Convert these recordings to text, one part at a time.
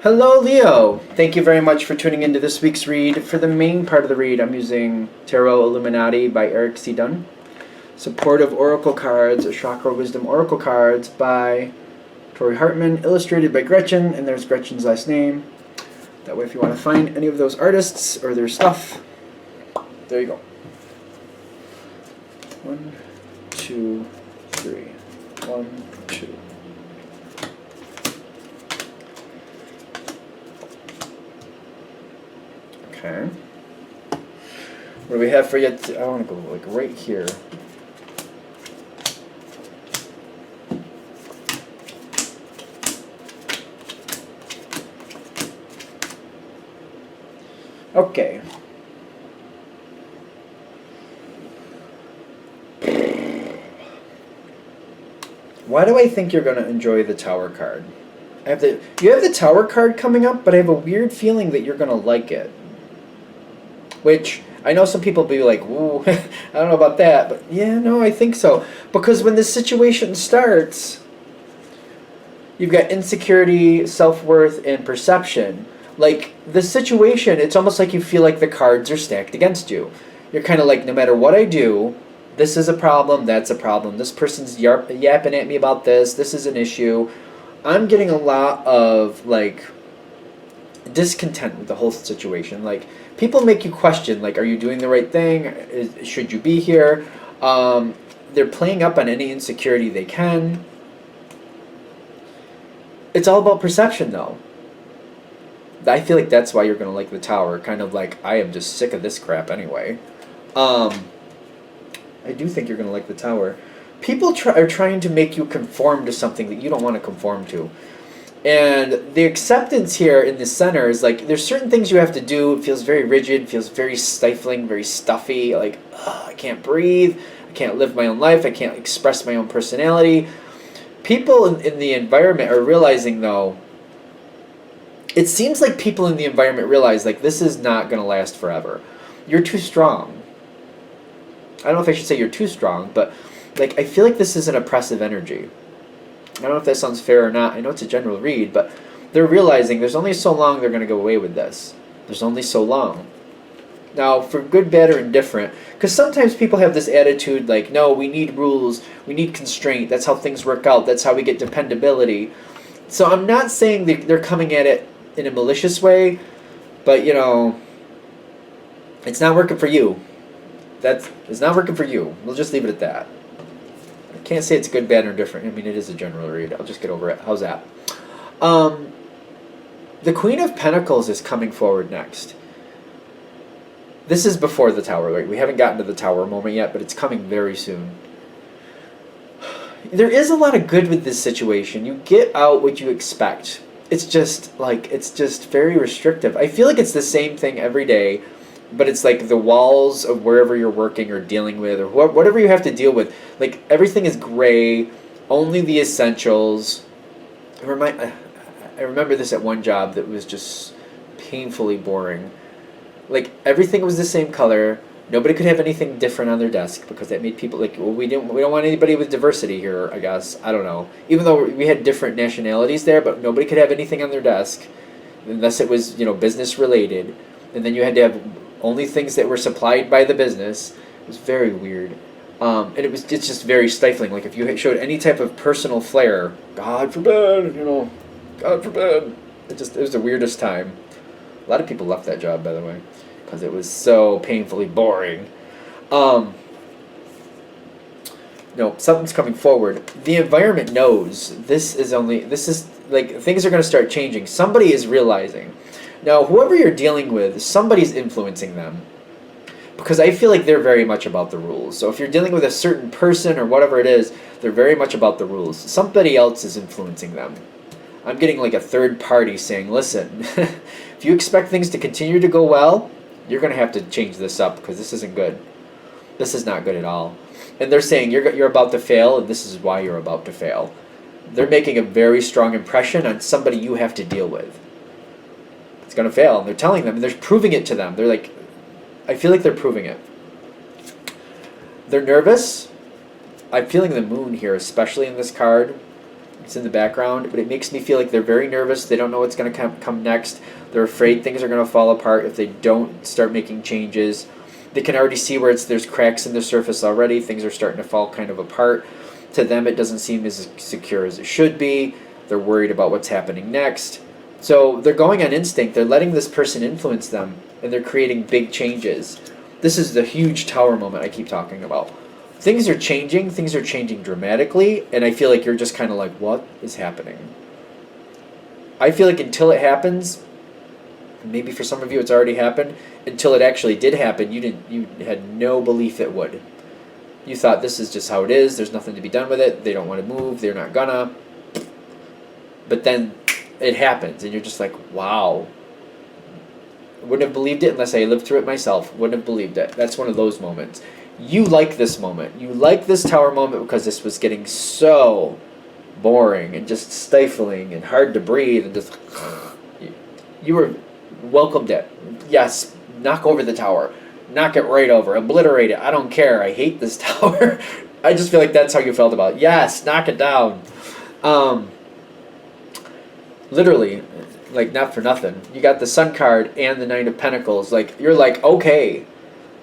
Hello, Leo. Thank you very much for tuning into this week's read. For the main part of the read, I'm using Tarot Illuminati by Eric C. Dunn. Supportive Oracle Cards, Chakra Wisdom Oracle Cards by Tori Hartman, illustrated by Gretchen, and there's Gretchen's last name. That way, if you want to find any of those artists or their stuff, there you go. 1, 2, 3. 1, 2. Okay. What do we have for you? I want to go like right here. Okay. Why do I think you're going to enjoy the Tower card? You have the Tower card coming up, but I have a weird feeling that you're going to like it. Which, I know some people be like, ooh, I don't know about that, but yeah, no, I think so. Because when this situation starts, you've got insecurity, self-worth, and perception. Like, the situation, it's almost like you feel like the cards are stacked against you. You're kind of like, no matter what I do, this is a problem, that's a problem. This person's yapping at me about this, this is an issue. I'm getting a lot of, like, discontent with the whole situation. Like, people make you question, like, are you doing the right thing? Should you be here? They're playing up on any insecurity they can. It's all about perception, though. I feel like that's why you're going to like the Tower. Kind of like, I am just sick of this crap anyway. I do think you're going to like the Tower. People are trying to make you conform to something that you don't want to conform to. And the acceptance here in the center is like, there's certain things you have to do. It feels very rigid, feels very stifling, very stuffy. Like, I can't breathe. I can't live my own life. I can't express my own personality. People in the environment are realizing, though, it seems like people in the environment realize, like, this is not going to last forever. You're too strong. I don't know if I should say you're too strong, but, like, I feel like this is an oppressive energy. I don't know if that sounds fair or not. I know it's a general read, but they're realizing there's only so long they're going to go away with this. There's only so long. Now, for good, bad, or indifferent, because sometimes people have this attitude like, no, we need rules, we need constraint, that's how things work out, that's how we get dependability. So I'm not saying that they're coming at it in a malicious way, but, you know, it's not working for you. It's not working for you. We'll just leave it at that. Can't say it's good, bad, or different. I mean, it is a general read. I'll just get over it. How's that? The Queen of Pentacles is coming forward next. This is before the Tower, right? We haven't gotten to the Tower moment yet, but it's coming very soon. There is a lot of good with this situation. You get out what you expect. It's just very restrictive. I feel like it's the same thing every day, but it's like the walls of wherever you're working or dealing with or whatever you have to deal with. Like, everything is gray, only the essentials. I remember this at one job that was just painfully boring. Like, everything was the same color. Nobody could have anything different on their desk because that made people like, well, we don't want anybody with diversity here, I guess. I don't know. Even though we had different nationalities there, but nobody could have anything on their desk unless it was, business related. And then you had to have only things that were supplied by the business. It was very weird. And it's just very stifling. Like, if you showed any type of personal flair, God forbid, God forbid. It was the weirdest time. A lot of people left that job, by the way, because it was so painfully boring. No, something's coming forward. The environment knows this is like, things are going to start changing. Somebody is realizing. Now, whoever you're dealing with, somebody's influencing them. Because I feel like they're very much about the rules. So if you're dealing with a certain person or whatever it is, they're very much about the rules. Somebody else is influencing them. I'm getting like a third party saying, listen, if you expect things to continue to go well, you're going to have to change this up because this isn't good. This is not good at all. And they're saying you're about to fail, and this is why you're about to fail. They're making a very strong impression on somebody you have to deal with. It's going to fail. And they're telling them, and they're proving it to them. They're like, I feel like they're proving it. They're nervous. I'm feeling the moon here, especially in this card. It's in the background, but it makes me feel like they're very nervous. They don't know what's going to come next. They're afraid things are going to fall apart if they don't start making changes. They can already see where there's cracks in the surface already. Things are starting to fall kind of apart. To them, it doesn't seem as secure as it should be. They're worried about what's happening next. So they're going on instinct. They're letting this person influence them, and they're creating big changes. This is the huge tower moment I keep talking about. Things are changing dramatically, and I feel like you're just kind of like, what is happening? I feel like until it happens, maybe for some of you it's already happened, until it actually did happen, you had no belief it would. You thought this is just how it is, there's nothing to be done with it, they don't want to move, they're not gonna. But then it happens, and you're just like, wow. Wouldn't have believed it unless I lived through it myself. Wouldn't have believed it. That's one of those moments. You like this moment. You like this tower moment because this was getting so boring and just stifling and hard to breathe and just you were welcomed it. Yes, knock over the tower. Knock it right over. Obliterate it. I don't care. I hate this tower. I just feel like that's how you felt about it. Yes, knock it down. Literally, like, not for nothing. You got the Sun card and the Nine of Pentacles. Like, you're like, okay,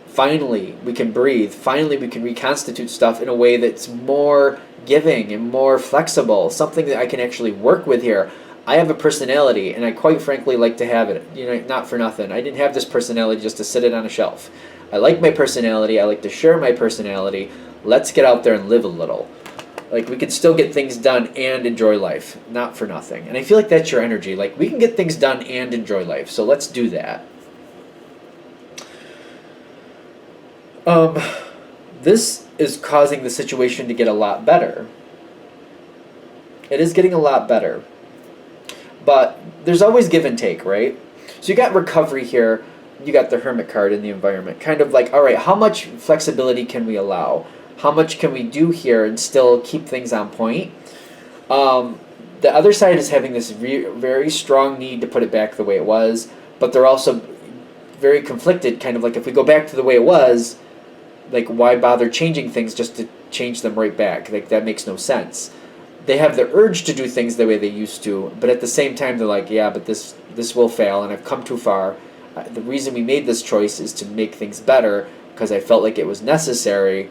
finally we can breathe. Finally we can reconstitute stuff in a way that's more giving and more flexible. Something that I can actually work with here. I have a personality, and I quite frankly like to have it. You know, not for nothing. I didn't have this personality just to sit it on a shelf. I like my personality. I like to share my personality. Let's get out there and live a little. Like, we can still get things done and enjoy life. Not for nothing. And I feel like that's your energy. Like, we can get things done and enjoy life. So let's do that. This is causing the situation to get a lot better. It is getting a lot better. But there's always give and take, right? So you got recovery here. You got the Hermit card in the environment. Kind of like, all right, how much flexibility can we allow? How much can we do here and still keep things on point? The other side is having this very strong need to put it back the way it was, but they're also very conflicted, kind of like, if we go back to the way it was, like, why bother changing things just to change them right back? Like, that makes no sense. They have the urge to do things the way they used to, but at the same time they're like, yeah, but this will fail, and I've come too far. The reason we made this choice is to make things better because I felt like it was necessary.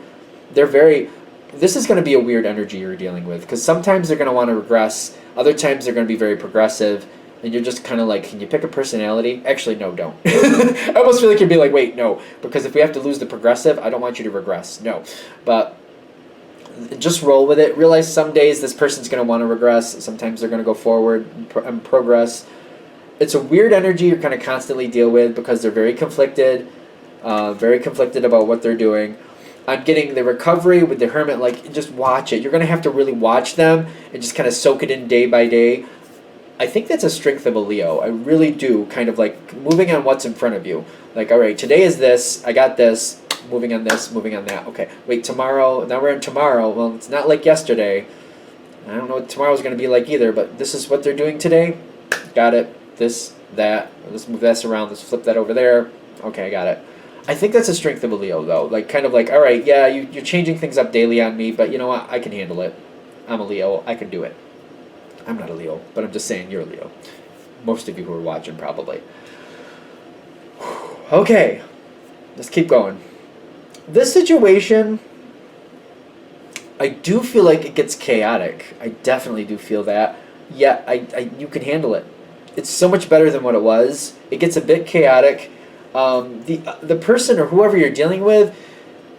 This is going to be a weird energy you're dealing with, because sometimes they're going to want to regress, other times they're going to be very progressive, and you're just kind of like, can you pick a personality? Actually, no, don't. I almost feel like you'd be like, wait, no, because if we have to lose the progressive, I don't want you to regress. No. But just roll with it. Realize some days this person's going to want to regress, sometimes they're going to go forward and progress. It's a weird energy you're going to constantly deal with because they're very conflicted about what they're doing. I'm getting the recovery with the Hermit, like, just watch it. You're going to have to really watch them and just kind of soak it in day by day. I think that's a strength of a Leo. I really do, kind of like moving on what's in front of you. Like, all right, today is this, I got this, moving on this, moving on that. Okay, wait, tomorrow, now we're in tomorrow. Well, it's not like yesterday. I don't know what tomorrow's going to be like either, but this is what they're doing today. Got it. This, that. Let's move this around. Let's flip that over there. Okay, I got it. I think that's a strength of a Leo, though. Like, kind of like, all right, yeah, you're changing things up daily on me, but you know what? I can handle it. I'm a Leo. I can do it. I'm not a Leo, but I'm just saying you're a Leo. Most of you who are watching, probably. Okay. Let's keep going. This situation, I do feel like it gets chaotic. I definitely do feel that. Yeah, you can handle it. It's so much better than what it was. It gets a bit chaotic. The person or whoever you're dealing with,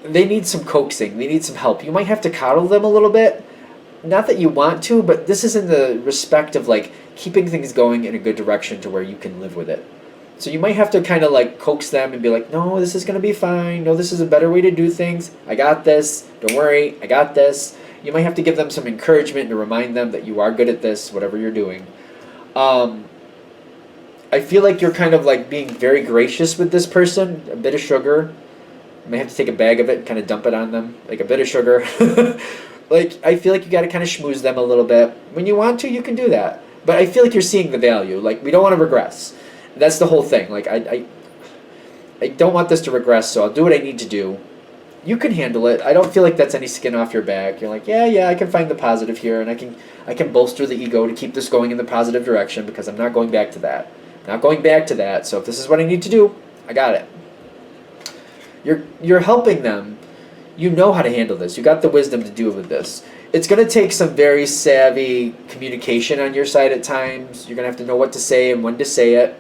they need some coaxing. They need some help. You might have to coddle them a little bit. Not that you want to, but this is in the respect of, like, keeping things going in a good direction to where you can live with it. So you might have to kind of, like, coax them and be like, no, this is going to be fine. No, this is a better way to do things. I got this. Don't worry. I got this. You might have to give them some encouragement to remind them that you are good at this, whatever you're doing. I feel like you're kind of, like, being very gracious with this person. A bit of sugar. You may have to take a bag of it and kind of dump it on them. Like, a bit of sugar. Like, I feel like you got to kind of schmooze them a little bit. When you want to, you can do that. But I feel like you're seeing the value. Like, we don't want to regress. That's the whole thing. Like, I don't want this to regress, so I'll do what I need to do. You can handle it. I don't feel like that's any skin off your back. You're like, yeah, I can find the positive here, and I can bolster the ego to keep this going in the positive direction because I'm not going back to that. Not going back to that. So if this is what I need to do, I got it. You're helping them. You know how to handle this. You got the wisdom to deal with this. It's going to take some very savvy communication on your side at times. You're going to have to know what to say and when to say it.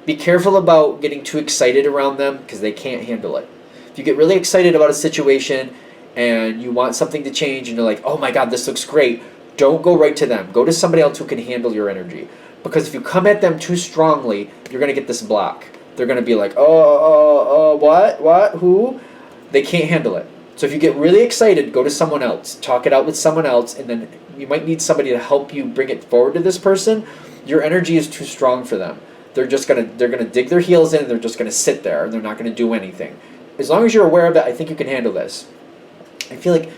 Be careful about getting too excited around them because they can't handle it. If you get really excited about a situation and you want something to change and you're like, oh my God, this looks great, don't go right to them. Go to somebody else who can handle your energy. Because if you come at them too strongly, you're going to get this block. They're going to be like, what, who? They can't handle it. So if you get really excited, go to someone else. Talk it out with someone else, and then you might need somebody to help you bring it forward to this person. Your energy is too strong for them. They're gonna dig their heels in, and they're just gonna sit there, and they're not gonna do anything. As long as you're aware of that, I think you can handle this. I feel like,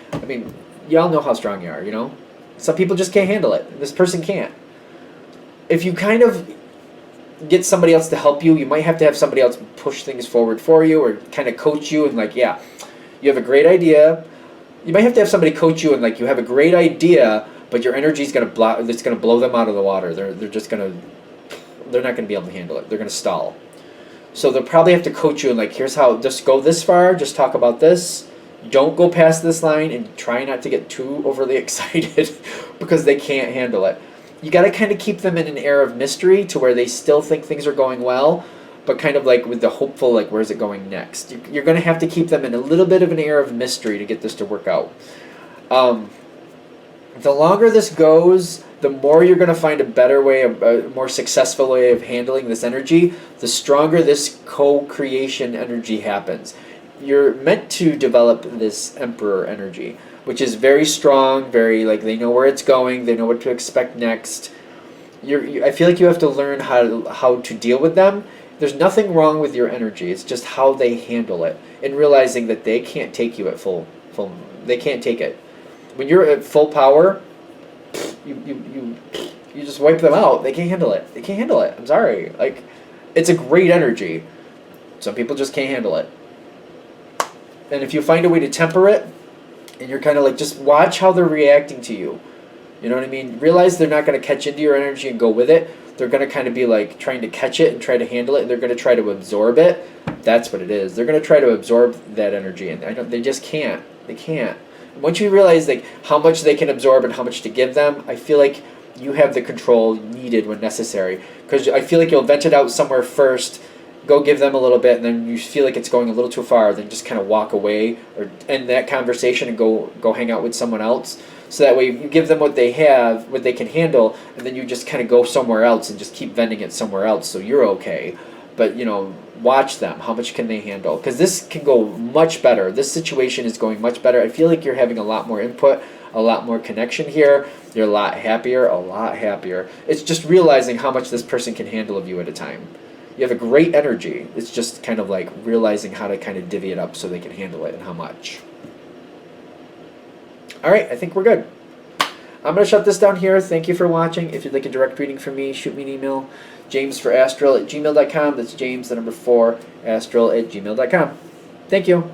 y'all know how strong you are, you know? Some people just can't handle it. This person can't. If you kind of get somebody else to help you, you might have to have somebody else push things forward for you or kind of coach you and like, yeah, you have a great idea. You might have to have somebody coach you and like, you have a great idea, but your energy's going to blow, it's going to blow them out of the water. They're not going to be able to handle it. They're going to stall. So they'll probably have to coach you and like, here's how, just go this far, just talk about this. Don't go past this line and try not to get too overly excited because they can't handle it. You got to kind of keep them in an air of mystery to where they still think things are going well, but kind of like with the hopeful, like, where's it going next? You're going to have to keep them in a little bit of an air of mystery to get this to work out. The longer this goes, the more you're going to find a better way, a more successful way of handling this energy, the stronger this co-creation energy happens. You're meant to develop this emperor energy, which is very strong, very, like, they know where it's going, they know what to expect next. I feel like you have to learn how to deal with them. There's nothing wrong with your energy, it's just how they handle it, and realizing that they can't take you at full, they can't take it. When you're at full power, you just wipe them out. They can't handle it. They can't handle it. I'm sorry. Like, it's a great energy. Some people just can't handle it. And if you find a way to temper it, and you're kind of like, just watch how they're reacting to you. You know what I mean? Realize they're not going to catch into your energy and go with it. They're going to kind of be like trying to catch it and try to handle it, and they're going to try to absorb it. That's what it is. They're going to try to absorb that energy, and they just can't. They can't. Once you realize like how much they can absorb and how much to give them, I feel like you have the control needed when necessary. Because I feel like you'll vent it out somewhere first, go give them a little bit, and then you feel like it's going a little too far, then just kind of walk away or end that conversation and go hang out with someone else. So that way you give them what they have, what they can handle, and then you just kind of go somewhere else and just keep venting it somewhere else so you're okay. But, you know, watch them. How much can they handle? Because this can go much better. This situation is going much better. I feel like you're having a lot more input, a lot more connection here. You're a lot happier, a lot happier. It's just realizing how much this person can handle of you at a time. You have a great energy. It's just kind of like realizing how to kind of divvy it up so they can handle it and how much. All right, I think we're good. I'm going to shut this down here. Thank you for watching. If you'd like a direct reading from me, shoot me an email. James4astral@gmail.com. That's James, the number 4, astral@gmail.com. Thank you.